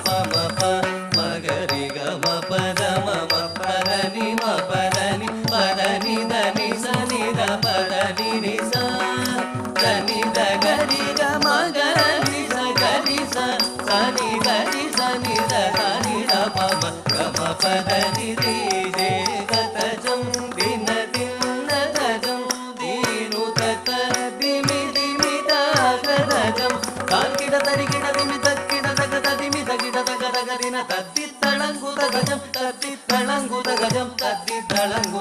பம ப மகரி கம பத மம பதனி ம பதனி பதனி தனி சனி த பதனி நி ச தனி த கரி கம கரி ச கரி ச சனி கரி சனி த சனி த பம கம பதனி ரி ரே கதஜம் தின தின தஜம் தீனு தத திமி திமி த கதஜம் காங்கிட தரிகிட திமி தக்கிட தக ததிமி தகிட தக தகரின தத்தி தளங்குத கஜம் தத்தி தளங்குத கஜம் தத்தி தளங்குத